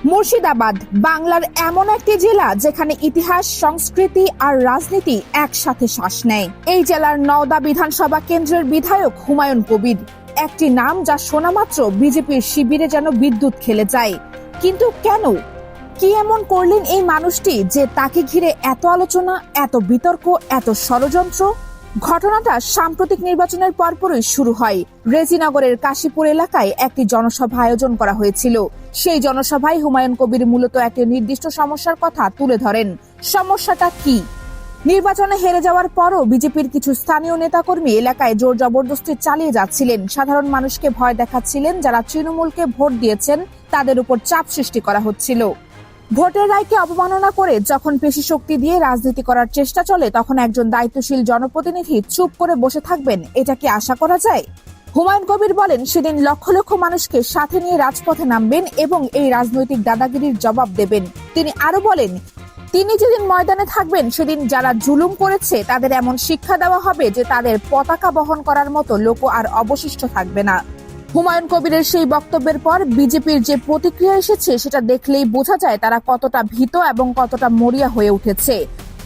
মুর্শিদাবাদ বাংলার এমন একটি জেলা যেখানে ইতিহাস, সংস্কৃতি আর রাজনীতি একসাথে শ্বাস নেয়। এই জেলার নওদা বিধানসভা কেন্দ্রের বিধায়ক হুমায়ুন কবির, একটি নাম যা শোনা মাত্র বিজেপির শিবিরে যেন বিদ্যুৎ খেলে যায়। কিন্তু কেন, কি এমন করলেন এই মানুষটি যে তাকে ঘিরে এত আলোচনা, এত বিতর্ক, এত ষড়যন্ত্র? ঘটনাটা সাম্প্রতিক নির্বাচনের পরপরই শুরু হয়। রেজিনগরের কাশীপুর এলাকায় একটি জনসভা আয়োজন করা হয়েছিল। সেই জনসভায় হুমায়ুন কবির মূলত একটি নির্দিষ্ট সমস্যার কথা তুলে ধরেন। সমস্যাটা কি? নির্বাচনে হেরে যাওয়ার পরও বিজেপির কিছু স্থানীয় নেতাকর্মী এলাকায় জোর জবরদস্তি চালিয়ে যাচ্ছিলেন। সাধারণ মানুষকে ভয় দেখাচ্ছিলেন। যারা তৃণমূলকে ভোট দিয়েছেন তাদের উপর চাপ সৃষ্টি করা হচ্ছিল। ভোটের রায়কে অবমাননা করে যখন পেশি শক্তি দিয়ে রাজনীতি করার চেষ্টা চলে, তখন একজন দায়িত্বশীল জনপ্রতিনিধি চুপ করে বসে থাকবেন, এটা কি আশা করা যায়? হুমায়ুন কবির বলেন, সেদিন লক্ষ লক্ষ মানুষকে সাথে নিয়ে রাজপথে নামবেন এবং এই রাজনৈতিক দাদাগিরির জবাব দেবেন। তিনি আরো বলেন, তিনি যেদিন ময়দানে থাকবেন সেদিন যারা জুলুম করেছে তাদের এমন শিক্ষা দেওয়া হবে যে তাদের পতাকা বহন করার মতো লোক আর অবশিষ্ট থাকবে না। হুমায়ুন কবিরের সেই বক্তব্যের পর বিজেপির যে প্রতিক্রিয়া এসেছে সেটা দেখলেই বোঝা যায় তারা কতটা ভীত এবং কতটা মরিয়া হয়ে উঠেছে।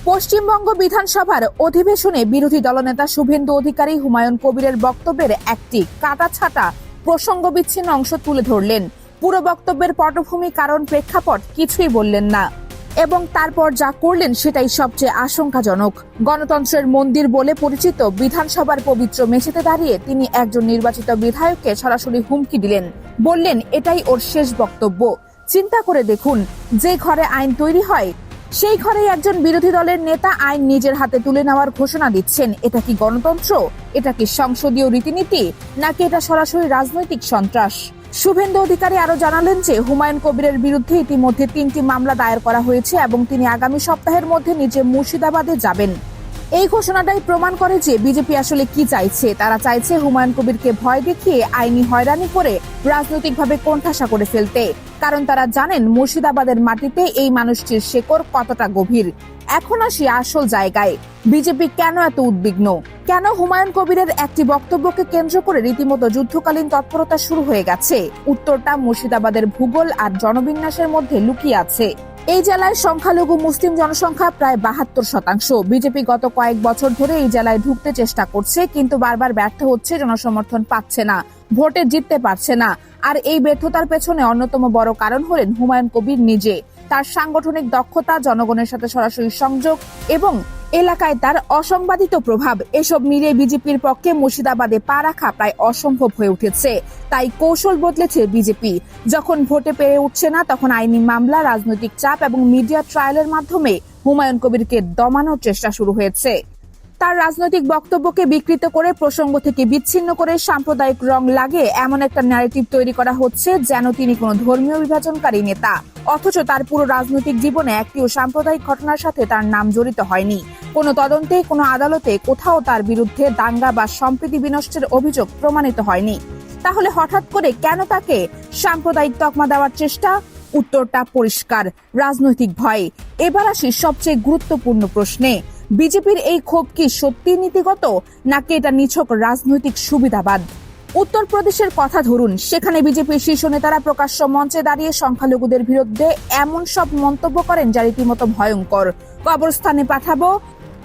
পশ্চিমবঙ্গ বিধানসভার অধিবেশনে বিরোধী দলনেতা শুভেন্দু অধিকারী হুমায়ুন কবিরের বক্তব্যের একটি কাটাছাটা প্রসঙ্গ বিচ্ছিন্ন অংশ তুলে ধরলেন। পুরো বক্তব্যের পটভূমি, কারণ, প্রেক্ষাপট কিছুই বললেন না এবং তারপর যা করলেন সেটাই সবচেয়ে আশঙ্কাজনক। গণতন্ত্রের মন্দির বলে পরিচিত বিধানসভার পবিত্র মেঝেতে দাঁড়িয়ে তিনি একজন নির্বাচিত বিধায়ককে সরাসরি হুমকি দিলেন। বললেন এটাই ওর শেষ বক্তব্য। চিন্তা করে দেখুন, যে ঘরে আইন তৈরি হয় সেই ঘরেই একজন বিরোধী দলের নেতা আইন নিজের হাতে তুলে নেওয়ার ঘোষণা দিচ্ছেন। এটা কি গণতন্ত্র? এটা কি সংসদীয় রীতিনীতি? নাকি এটা সরাসরি রাজনৈতিক সন্ত্রাস? শুভেন্দু অধিকারী আরো জানালেন যে হুমায়ুন কবিরের বিরুদ্ধে ইতিমধ্যে 3টি মামলা দায়ের করা হয়েছে এবং তিনি আগামী সপ্তাহের মধ্যে নিজে মুর্শিদাবাদে যাবেন। এই ঘোষণাটাই প্রমাণ করে যে বিজেপি আসলে কি চাইছে। তারা চাইছে হুমায়ুন কবিরকে ভয় দেখিয়ে আইনি হয়রানি করে রাজনৈতিকভাবে কোণঠাসা করে ফেলতে। কারণ তারা জানেন মুর্শিদাবাদের মাটিতে এই মানুষটির শেকড় কতটা গভীর। এখন আসি আসল জায়গায়, বিজেপি কেন এত উদ্বিগ্ন? কেন হুমায়ুন কবিরের একটি বক্তব্যকে কেন্দ্র করে রীতিমতো যুদ্ধকালীন তৎপরতা শুরু হয়ে গেছে? উত্তরটা মুর্শিদাবাদের ভূগোল আর জনবিন্যাসের মধ্যে লুকিয়ে আছে। এই জেলায় সংখ্যালঘু মুসলিম জনসংখ্যা প্রায় 72%। বিজেপি গত কয়েক বছর ধরে এই জেলায় ঢুকতে চেষ্টা করছে, কিন্তু বারবার ব্যর্থ হচ্ছে, জনসমর্থন পাচ্ছে না, ভোটে জিততে পারছে না। আর এই ব্যর্থতার পেছনে অন্যতম বড় কারণ হলেন হুমায়ুন কবির নিজে। তার সাংগঠনিক দক্ষতা, জনগণের সাথে সরাসরি সংযোগ এবং এলাকায় তার অসংবাদিত প্রভাব, এসব মিলিয়ে বিজেপির পক্ষে মুর্শিদাবাদে পা রাখা প্রায় অসম্ভব হয়ে উঠেছে। তাই কৌশল বদলেছে বিজেপি। যখন ভোটে পেরে উঠছে না, তখন আইনি মামলা, রাজনৈতিক চাপ এবং মিডিয়া ট্রায়ালের মাধ্যমে হুমায়ুন কবিরকে দমানোর চেষ্টা শুরু হয়েছে। তার রাজনৈতিক বক্তব্যকে বিকৃত করে, প্রসঙ্গ থেকে বিচ্ছিন্ন করে সাম্প্রদায়িক রং লাগিয়ে এমন একটা ন্যারেটিভ তৈরি করা হচ্ছে যেন তিনি কোনো ধর্মীয় বিভাজনকারী নেতা। অথচ তার পুরো রাজনৈতিক জীবনে একটিও সাম্প্রদায়িক ঘটনার সাথে তার নাম জড়িত হয়নি। কোনো তদন্তে, কোনো আদালতে কোথাও তার বিরুদ্ধে দাঙ্গা বা সম্প্রীতি বিনষ্টের অভিযোগ প্রমাণিত হয়নি। তাহলে হঠাৎ করে কেন তাকে সাম্প্রদায়িক তকমা দেওয়ার চেষ্টা? উত্তরটা পরিষ্কার, রাজনৈতিক ভয়। এবার আসি সবচেয়ে গুরুত্বপূর্ণ প্রশ্নে, বিজেপির এই ক্ষোভ কি সত্যি নীতিগত, নাকি এটা নিছক রাজনৈতিক সুবিধাবাদ? উত্তরপ্রদেশের কথা ধরুন, সেখানে বিজেপির শীর্ষ নেতারা প্রকাশ্য মঞ্চে দাঁড়িয়ে সংখ্যালঘুদের বিরুদ্ধে এমন সব মন্তব্য করেন যা রীতিমতো ভয়ঙ্কর। কবরস্থানে পাঠাবো,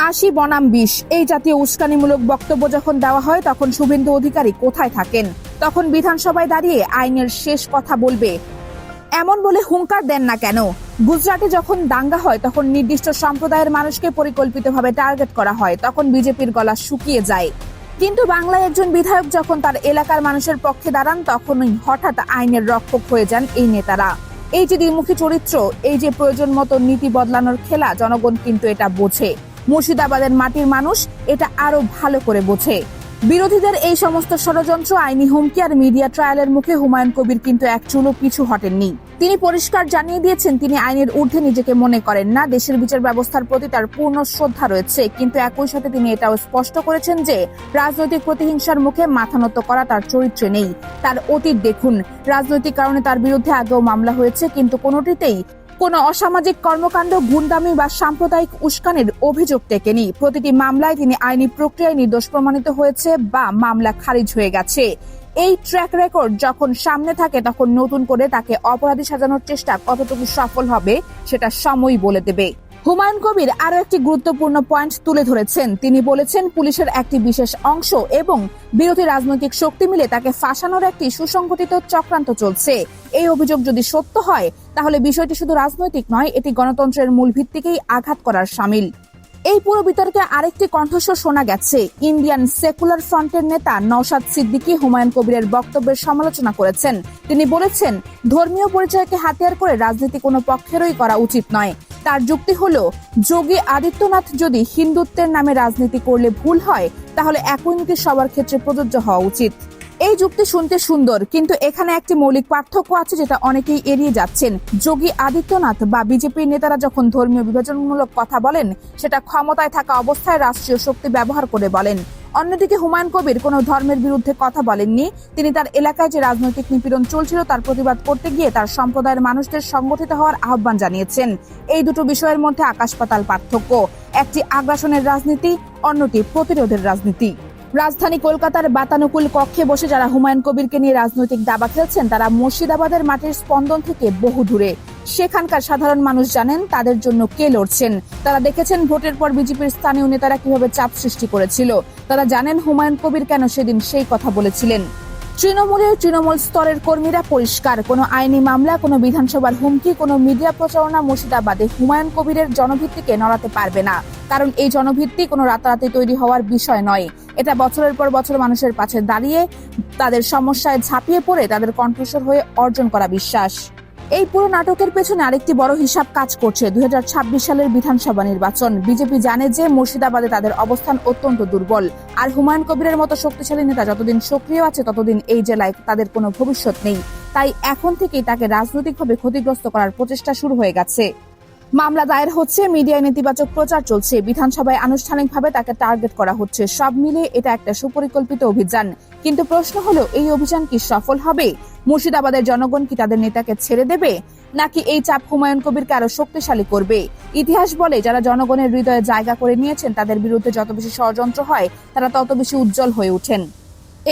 80 বনাম 20, এই জাতীয় উস্কানিমূলক বক্তব্য যখন দেওয়া হয় তখন শুভেন্দু অধিকারী কোথায় থাকেন? তখন বিধানসভায় দাঁড়িয়ে আইনের শেষ কথা বলবে এমন বলে হুঙ্কার দেন না কেন? গুজরাটে যখন দাঙ্গা হয় তখন নির্দিষ্ট সম্প্রদায়ের মানুষকে পরিকল্পিতভাবে টার্গেট করা হয়, তখন বিজেপির গলা শুকিয়ে যায়। কিন্তু বাংলায় একজন বিধায়ক যখন তার এলাকার মানুষের পক্ষে দাঁড়ান, তখনই হঠাৎ আইনের রক্ষক হয়ে যান এই নেতারা। এই যে দ্বিমুখী চরিত্র, এই যে প্রয়োজন মতো নীতি বদলানোর খেলা, জনগণ কিন্তু এটা বোঝে। মুর্শিদাবাদের মাটির মানুষ এটা আরো ভালো করে বোঝে। বিরোধীদের এই সমস্ত ষড়যন্ত্র, আইনি হুমকি আর মিডিয়া ট্রায়ালের মুখে হুমায়ুন কবির কিন্তু এক চুলও পিছু হটেননি। তিনি পরিষ্কার জানিয়ে দিয়েছেন তিনি আইনের ঊর্ধ্বে নিজেকে মনে করেন না। দেশের বিচার ব্যবস্থার প্রতি তার পূর্ণ শ্রদ্ধা রয়েছে, কিন্তু একই সাথে তিনি এটাও স্পষ্ট করেছেন যে রাজনৈতিক প্রতিহিংসার মুখে মাথা নত করা তার চরিত্রে নেই। তার অতীত দেখুন, রাজনৈতিক কারণে তার বিরুদ্ধে আগেও মামলা হয়েছে, কিন্তু কোনোটিতেই কোনো অসামাজিক কর্মকাণ্ড, গুন্ডামি বা সাম্প্রদায়িক উস্কানির অভিযোগ টেকেনি। প্রতিটি মামলায় তিনি আইনি প্রক্রিয়ায় নির্দোষ প্রমাণিত হয়েছে বা মামলা খারিজ হয়ে গেছে। এই ট্র্যাক রেকর্ড যখন সামনে থাকে তখন নতুন করে তাকে অপরাধী সাজানোর চেষ্টা কতটুকু সফল হবে সেটা সময়ই বলে দেবে। হুমায়ুন কবির আরো একটি গুরুত্বপূর্ণ পয়েন্ট তুলে ধরেছেন। তিনি বলেছেন, পুলিশের একটি বিশেষ অংশ এবং বিরোধী রাজনৈতিক শক্তি মিলে তাকে ফাঁসানোর একটি সুসংগঠিত চক্রান্ত চলছে। এই অভিযোগ যদি সত্য হয় তাহলে বিষয়টি শুধু রাজনৈতিক নয়, এটি গণতন্ত্রের মূল ভিত্তিকেই আঘাত করার শামিল। এই পুরো বিতর্কে আরেকটি কণ্ঠস্বর শোনা গেছে। ইন্ডিয়ান সেকুলার ফ্রন্টের নেতা নওশাদ সিদ্দিকী হুমায়ুন কবিরের বক্তব্যের সমালোচনা করেছেন। তিনি বলেছেন, ধর্মীয় পরিচয়কে হাতিয়ার করে রাজনীতি কোনো পক্ষেরই করা উচিত নয়। তার যুক্তি হলো, যোগী আদিত্যনাথ যদি হিন্দুত্বের নামে রাজনীতি করলে ভুল হয় তাহলে একই নীতি সবার ক্ষেত্রে প্রযোজ্য হওয়া উচিত। এই যুক্তি শুনতে সুন্দর, কিন্তু এখানে একটি মৌলিক পার্থক্য আছে যেটা অনেকেই এড়িয়ে যাচ্ছেন। যোগী আদিত্যনাথ বা বিজেপির নেতারা যখন ধর্মীয় বিভাজনমূলক কথা বলেন সেটা ক্ষমতায় থাকা অবস্থায় রাষ্ট্রীয় শক্তি ব্যবহার করে বলেন। অন্যদিকে হুমায়ুন কবির কোনো ধর্মের বিরুদ্ধে কথা বলেননি। তিনি তার এলাকায় যে রাজনৈতিক নিপীড়ন চলছিল তার প্রতিবাদ করতে গিয়ে তার সম্প্রদায়ের মানুষদের সংগঠিত হওয়ার আহ্বান জানিয়েছেন। এই দুটো বিষয়ের মধ্যে আকাশ পাতাল পার্থক্য। একটি আগ্রাসনের রাজনীতি, অন্যটি প্রতিরোধের রাজনীতি। রাজধানী কলকাতার বাতানুকূল কক্ষে বসে যারা হুমায়ুন কবিরকে নিয়ে রাজনৈতিক দাবা খেলছেন তারা মুর্শিদাবাদের মাটির স্পন্দন থেকে বহু দূরে। সেখানকার সাধারণ মানুষ জানেন তাদের জন্য কে লড়ছেন। তারা দেখেছেন ভোটের পর বিজেপির স্থানীয় নেতারা কিভাবে চাপ সৃষ্টি করেছিল। তারা জানেন হুমায়ুন কবির কেন সেদিন সেই কথা বলেছিলেন। তৃণমূল স্তরের কর্মীরা পরিষ্কার, কোনো আইনি মামলা, কোনো বিধানসভার হুমকি, কোনো মিডিয়া প্রচারণা মুর্শিদাবাদে হুমায়ুন কবিরের জনভিত্তিকে নড়াতে পারবে না। কারণ এই জনভিত্তি কোনো রাতারাতি তৈরি হওয়ার বিষয় নয়। এটা বছরের পর বছর মানুষের পাশে দাঁড়িয়ে তাদের সমস্যায় ঝাঁপিয়ে পড়ে তাদের কণ্ঠস্বর হয়ে অর্জন করা বিশ্বাস। এই পুরো নাটকের পেছনে আরেকটি বড় হিসাব কাজ করছে। 2026 সালের বিধানসভা নির্বাচন। বিজেপি জানে যে মুর্শিদাবাদে তাদের অবস্থান অত্যন্ত দুর্বল, আর হুমায়ুন কবিরের মতো শক্তিশালী নেতা যতদিন সক্রিয় আছে ততদিন এই জেলায় তাদের কোনো ভবিষ্যৎ নেই। তাই এখন থেকেই তাকে রাজনৈতিকভাবে ক্ষতিগ্রস্ত করার প্রচেষ্টা শুরু হয়ে গেছে। মামলা দায়ের হচ্ছে, মিডিয়ায় নেতিবাচক প্রচার চলছে, বিধানসভায় আনুষ্ঠানিকভাবে তাকে টার্গেট করা হচ্ছে। সব মিলে এটা একটা সুপরিকল্পিত অভিযান। কিন্তু প্রশ্ন হলো, এই অভিযান কি সফল হবে? মুর্শিদাবাদের জনগণ কি তাদের নেতাকে ছেড়ে দেবে, নাকি এই চাপ হুমায়ুন কবিরকে আরো শক্তিশালী করবে? ইতিহাস বলে, যারা জনগণের হৃদয়ে জায়গা করে নিয়েছেন তাদের বিরুদ্ধে যত বেশি ষড়যন্ত্র হয় তারা তত বেশি উজ্জ্বল হয়ে ওঠেন।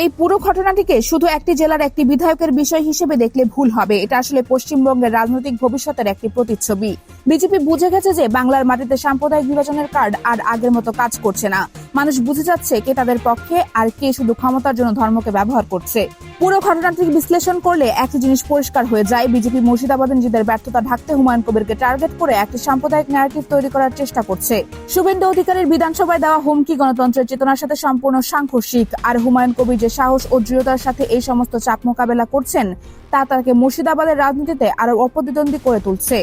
এই পুরো ঘটনাটিকে শুধু একটি জেলার একটি বিধায়কের বিষয় হিসেবে দেখলে ভুল হবে। এটা আসলে পশ্চিমবঙ্গের রাজনৈতিক ভবিষ্যতের একটি প্রতিচ্ছবি। বিজেপি বুঝে গেছে যে বাংলার মাটিতে সাম্প্রদায়িক বিভাজনের কার্ড আর আগের মতো কাজ করছে না। মানুষ বুঝে যাচ্ছে কে তাদের পক্ষে আর কে শুধু ক্ষমতার জন্য ধর্মকে ব্যবহার করছে। পুরো ঘটনাটি বিশ্লেষণ করলে একটি জিনিস পরিষ্কার হয়ে যায়, বিজেপি মুর্শিদাবাদে নিজেদের ব্যর্থতা ঢাকতে হুমায়ুন কবিরকে টার্গেট করে একটি সাম্প্রদায়িক ন্যারেটিভ তৈরি করার চেষ্টা করছে। শুভেন্দু অধিকারীর বিধানসভায় দেওয়া হুমকি গণতন্ত্রের চেতনার সাথে সম্পূর্ণ সাংঘর্ষিক, আর হুমায়ুন কবির যে সাহস ও দৃঢ়তার সাথে এই সমস্ত চাপ মোকাবেলা করছেন তা তাকে মুর্শিদাবাদের রাজনীতিতে আরো অপ্রতিদ্বন্দ্বী করে তুলছে।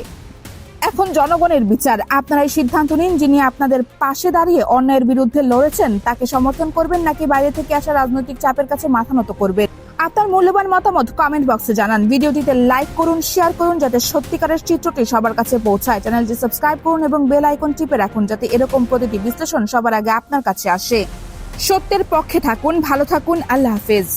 এখন জনগণের বিচার। আপনারাই সিদ্ধান্ত নিন, যিনি আপনাদের পাশে দাঁড়িয়ে অন্যায়ের বিরুদ্ধে লড়েছেন তাকে সমর্থন করবেন নাকি বাইরে থেকে আসা রাজনৈতিক চাপের কাছে মাথা নত করবেন। আপনার মূল্যবান মতামত কমেন্ট বক্সে জানান। ভিডিওটিতে লাইক করুন, শেয়ার করুন যাতে সত্যিকারের চিত্রটি সবার কাছে পৌঁছায়। চ্যানেলটি সাবস্ক্রাইব করুন এবং বেল আইকন টিপে রাখুন যাতে এরকম প্রতিটি বিশ্লেষণ সবার আগে আপনার কাছে আসে। সত্যের পক্ষে থাকুন, ভালো থাকুন, আল্লাহ হাফেজ।